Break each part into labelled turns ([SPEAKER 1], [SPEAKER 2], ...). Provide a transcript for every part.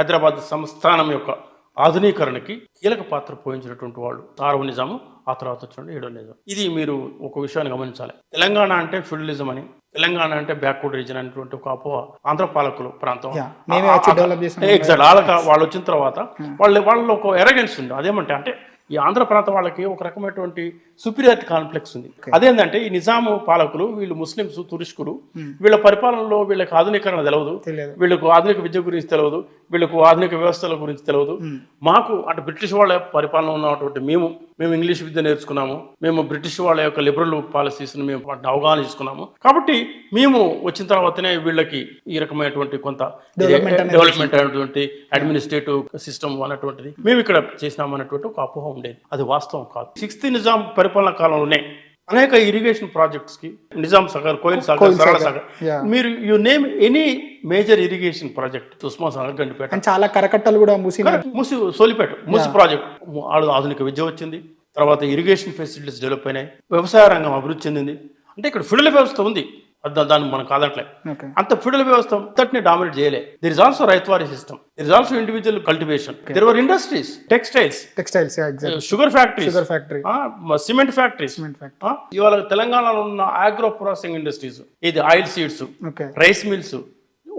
[SPEAKER 1] హైదరాబాద్ సంస్థానం యొక్క ఆధునీకరణకి కీలక పాత్ర పోయించినటువంటి వాళ్ళు 6వ నిజాము, ఆ తర్వాత వచ్చినటువంటి 7వ నిజాం. ఇది మీరు ఒక విషయాన్ని గమనించాలి. తెలంగాణ అంటే ఫ్యూడలిజం అని, తెలంగాణ అంటే బ్యాక్వర్డ్ రీజన్ అనేటువంటి ఒక అపోహ ఆంధ్ర పాలకులు ప్రాంతం ఎగ్జాక్ట్ వాళ్ళు వచ్చిన తర్వాత వాళ్ళు ఒక ఎరగెన్స్ ఉంది. అదేమంటే అంటే ఈ ఆంధ్ర ప్రాంతం వాళ్ళకి ఒక రకమైనటువంటి సుపీరియారిటీ కాంప్లెక్స్ ఉంది. అదేంటంటే ఈ నిజాము పాలకులు వీళ్ళు ముస్లింస్ తురుష్కులు, వీళ్ళ పరిపాలనలో వీళ్ళకి ఆధునీకరణ తెలియదు, వీళ్ళకు ఆధునిక విద్య గురించి తెలియదు, వీళ్ళకు ఆధునిక వ్యవస్థల గురించి తెలియదు. మాకు అంటే బ్రిటిష్ వాళ్ళ పరిపాలన ఉన్నటువంటి మేము ఇంగ్లీష్ విద్య నేర్చుకున్నాము, మేము బ్రిటిష్ వాళ్ళ యొక్క లిబరల్ పాలసీస్ని మేము అవగాహన చేసుకున్నాము. కాబట్టి మేము వచ్చిన తర్వాతనే వీళ్ళకి ఈ రకమైనటువంటి కొంత డెవలప్మెంట్ అయినటువంటి అడ్మినిస్ట్రేటివ్ సిస్టమ్ అన్నటువంటిది మేము ఇక్కడ చేసినామన్నటువంటి ఒక అపోహ ఉండేది. అది వాస్తవం కాదు. 6th నిజాం పరిపాలనా కాలంలోనే అనేక ఇరిగేషన్ ప్రాజెక్ట్స్ కి నిజాం సాగర్, కోయిల్ సాగర్, సరళ సాగర్, మీరు you name any major irrigation project, Osman Sagar, Gandipet,
[SPEAKER 2] చాలా కరకట్టలు కూడా
[SPEAKER 1] మూసి సోలిపేట మూసి ప్రాజెక్ట్, ఆధునిక విద్య వచ్చింది, తర్వాత ఇరిగేషన్ ఫెసిలిటీస్ డెవలప్ అయినాయి, వ్యవసాయ రంగం అభివృద్ధి చెందింది. అంటే ఇక్కడ ఫెడరల్ వ్యవస్థ ఉంది, దాన్ని మనం కాదట్లే. అంత ఫెడరల్ వ్యవస్థ అంతటిని డామినేట్ చేయలే. There is also ryotwari system, there is also individual cultivation, there were industries, textiles, sugar factories, cement factories. ఇవాళ తెలంగాణలో ఉన్న ఆగ్రో ప్రాసెసింగ్ ఇండస్ట్రీస్, ఇది ఆయిల్ సీడ్స్, రైస్ మిల్స్,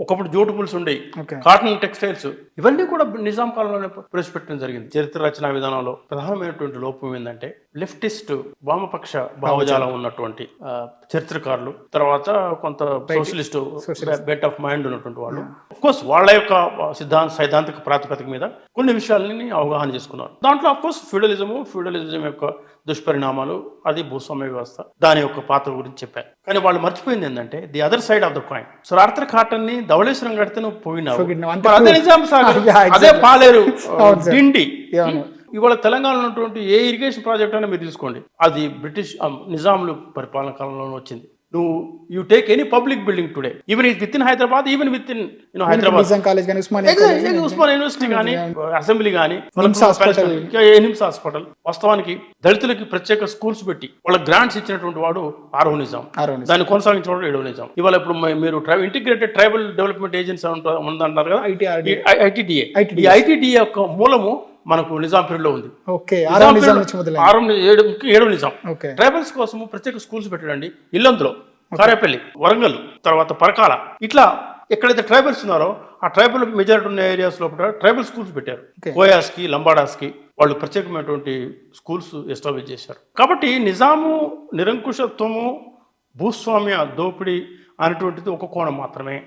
[SPEAKER 1] ఒకప్పుడు జూట్ మిల్స్ ఉండేవి, కాటన్ టెక్స్టైల్స్, ఇవన్నీ కూడా నిజాం కాలంలోనే ప్రవేశపెట్టడం జరిగింది. చరిత్ర రచనా విధానంలో ప్రధానమైనటువంటి లోపం ఏంటంటే లెఫ్టిస్ట్ వామపక్ష భావజాలం ఉన్నటువంటి చరిత్రకారులు, తర్వాత కొంత సోషలిస్ట్ బెట్ ఆఫ్ మైండ్ ఉన్నటువంటి వాళ్ళు అఫ్కోర్స్ వాళ్ళ యొక్క సైద్ధాంతిక ప్రాతిపదిక మీద కొన్ని విషయాలని అవగాహన చేసుకున్నారు. దాంట్లో అఫ్కోర్స్ ఫ్యూడలిజం యొక్క దుష్పరిణామాలు, అది భూస్వామ్య వ్యవస్థ, దాని యొక్క పాత్ర గురించి చెప్పారు. కానీ వాళ్ళు మర్చిపోయింది ఏంటంటే the other side of the coin. So Arthur cotton ని ధవళేశ్వరం కడితే నువ్వు పోయినావు, అదే నిజాం సాగర్, అదే పాలేరు, డిండి. ఇవాళ తెలంగాణలో ఉన్నటువంటి ఏ ఇరిగేషన్ ప్రాజెక్ట్ అయినా మీరు తీసుకోండి, అది బ్రిటిష్ నిజాములు పరిపాలన కాలంలో వచ్చింది. నువ్వు you take any public building today, even with in Hyderabad, even with in Hyderabad Osman university కానీ, అసెంబ్లీ కానీ, నిమ్స్ హాస్పిటల్, వాస్తవానికి దళితులకి ప్రత్యేక స్కూల్స్ పెట్టి వాళ్ళ గ్రాంట్స్ ఇచ్చినటువంటి వాడు 6వ నిజాం, దాన్ని కొనసాగించేవాడు 7వ నిజాం. ఇవాళ ఇప్పుడు మీరు ఇంటిగ్రేటెడ్ ట్రైబల్ డెవలప్మెంట్ ఏజెన్సీ ఉందంటారు కదా, ఐటీడీఏ. ఈ ఐటీడీఏ యొక్క మూలము మనకు నిజాం పీరియడ్ లో ఉంది. 7వ నిజాం ట్రైబల్స్ కోసం ప్రత్యేక స్కూల్స్ పెట్టాడండి. ఇల్లందులో, కారేపల్లి, వరంగల్, తర్వాత పరకాల, ఇట్లా ఎక్కడైతే ట్రైబల్స్ ఉన్నారో ఆ ట్రైబల్ మెజారిటీ ఉన్న ఏరియాస్ లోపల ట్రైబల్ స్కూల్స్ పెట్టారు. కోయాస్ కి, లంబాడాస్ కి వాళ్ళు ప్రత్యేకమైనటువంటి స్కూల్స్ ఎస్టాబ్లిష్ చేశారు. కాబట్టి నిజాము నిరంకుశత్వము, భూస్వామ్య దోపిడీ అనేటువంటిది ఒక కోణం మాత్రమే.